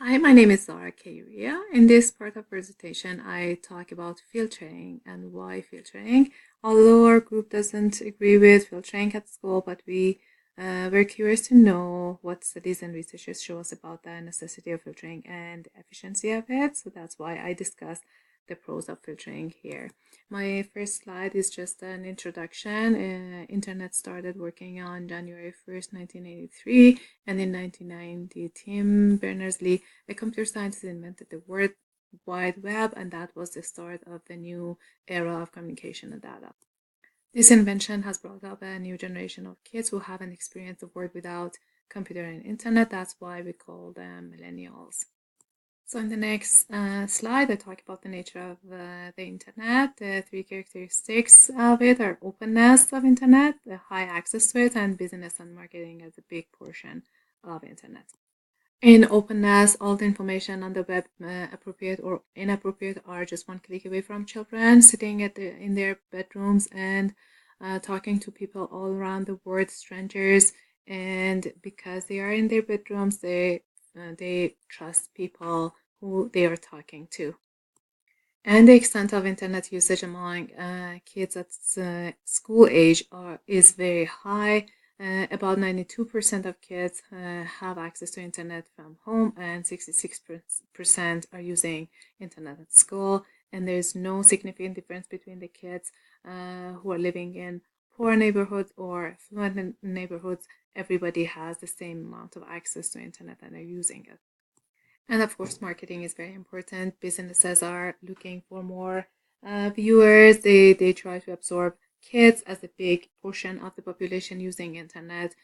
Hi, my name is Zara Kairia. In this part of presentation, I talk about filtering and why filtering. Although our group doesn't agree with filtering at school, but we're curious to know what studies and researchers show us about the necessity of filtering and the efficiency of it. So that's why I discuss the pros of filtering here. My first slide is just an introduction. Internet started working on January 1st, 1983, and in 1990, Tim Berners-Lee, a computer scientist, invented the World Wide Web, and that was the start of the new era of communication and data. This invention has brought up a new generation of kids who haven't experienced the world without computer and internet. That's why we call them millennials. So in the next slide, I talk about the nature of the internet. The three characteristics of it are openness of internet, the high access to it, and business and marketing as a big portion of internet. In openness, all the information on the web, appropriate or inappropriate, are just one click away from children sitting in their bedrooms and talking to people all around the world, strangers. And because they are in their bedrooms, they trust people who they are talking to. And the extent of internet usage among kids at school age is very high. About 92% of kids have access to internet from home, and 66% are using internet at school. And there's no significant difference between the kids who are living in poor neighborhoods or affluent neighborhoods. Everybody has the same amount of access to internet and they're using it. And of course, marketing is very important. Businesses are looking for more viewers. They try to absorb kids as a big portion of the population using internet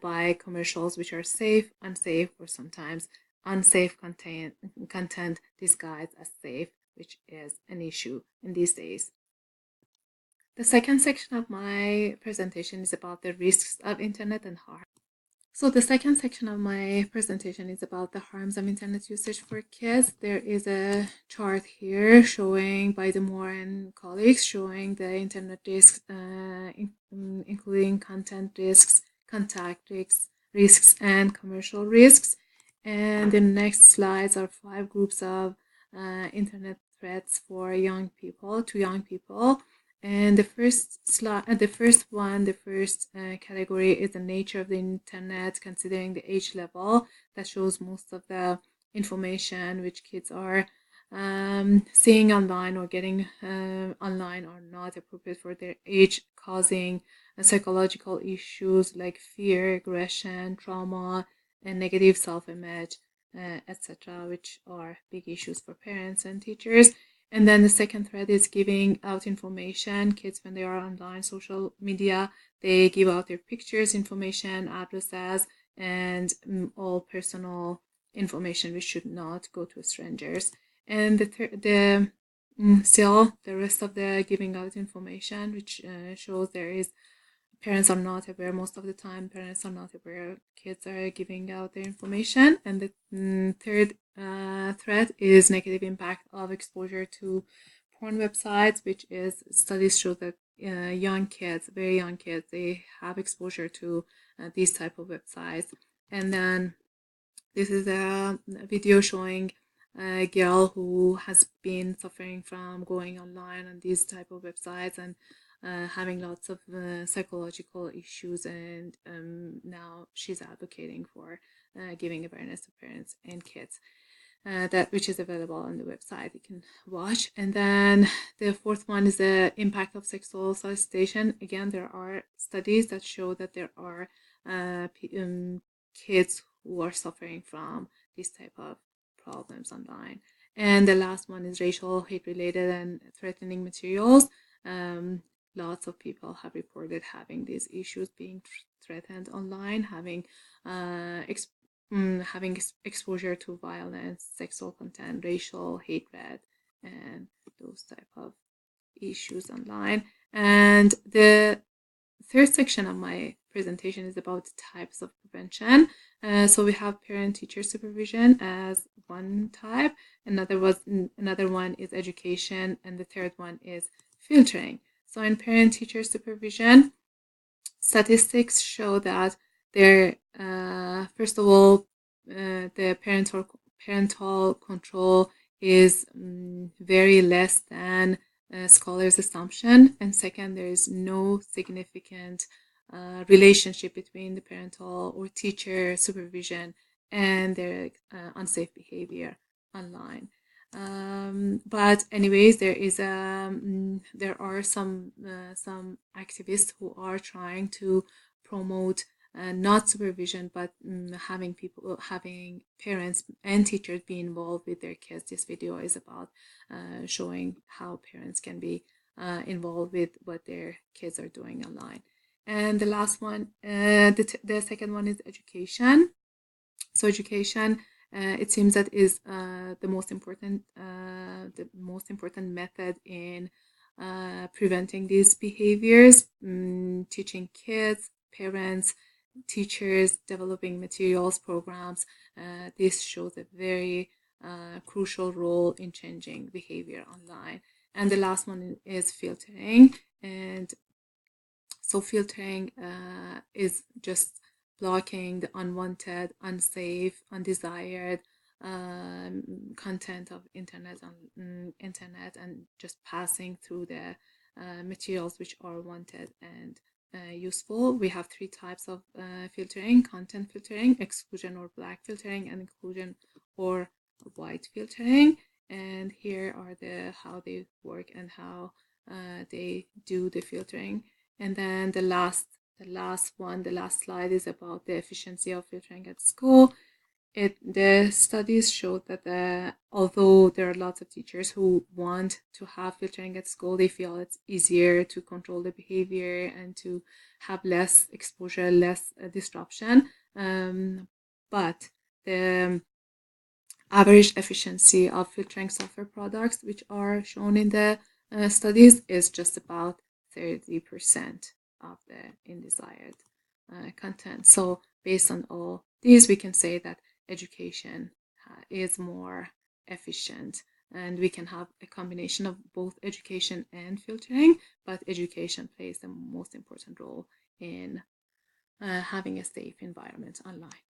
by commercials which are safe, unsafe, or sometimes unsafe content disguised as safe, which is an issue in these days. The second section of my presentation is about the risks of internet and harm. So the second section of my presentation is about the harms of internet usage for kids. There is a chart here showing by the Moore and colleagues showing the internet risks, including content risks, contact risks, and commercial risks. And the next slides are 5 groups of internet threats for young people, to young people. And the first slide, the first category is the nature of the internet, considering the age level. That shows most of the information which kids are seeing online or getting online are not appropriate for their age, causing psychological issues like fear, aggression, trauma, and negative self-image, etc., which are big issues for parents and teachers. And then the second thread is giving out information. Kids, when they are online social media, they give out their pictures, information, addresses, and all personal information which should not go to strangers. And still the rest of the giving out information, which shows there is parents are not aware. Most of the time parents are not aware kids are giving out their information. And the third threat is negative impact of exposure to porn websites, which is studies show that young kids, very young kids, they have exposure to these type of websites. And then this is a video showing a girl who has been suffering from going online on these type of websites and having lots of psychological issues, and now she's advocating for giving awareness to parents and kids. That which is available on the website you can watch. And then the fourth one is the impact of sexual solicitation. Again, there are studies that show that there are kids who are suffering from this type of problems online. And the last one is racial, hate related, and threatening materials. Lots of people have reported having these issues, being threatened online, having exposure to violence, sexual content, racial hatred, and those type of issues online. And the third section of my presentation is about types of prevention. So we have parent-teacher supervision as one type. Another one is education, and the third one is filtering. So in parent-teacher supervision, statistics show that there, first of all, the parental control is very less than scholars' assumption. And second, there is no significant relationship between the parental or teacher supervision and their unsafe behavior online. But anyways, there are some activists who are trying to promote not supervision, but having parents and teachers be involved with their kids. This video is about showing how parents can be involved with what their kids are doing online. And the last one, the second one is education. So education, it seems that is the most important method in preventing these behaviors. Teaching kids, parents, teachers, developing materials, programs. This shows a very crucial role in changing behavior online. And the last one is filtering. And so filtering is just blocking the unwanted, unsafe, undesired content of internet and just passing through the materials which are wanted and useful. We have three types of filtering: content filtering, exclusion or black filtering, and inclusion or white filtering. And here are how they work and how they do the filtering. And then the last slide is about the efficiency of filtering at school. The studies showed that although there are lots of teachers who want to have filtering at school, they feel it's easier to control the behavior and to have less exposure, less disruption. But the average efficiency of filtering software products, which are shown in the studies, is just about 30% of the undesired content. So based on all these, we can say that education is more efficient, and we can have a combination of both education and filtering, but education plays the most important role in having a safe environment online.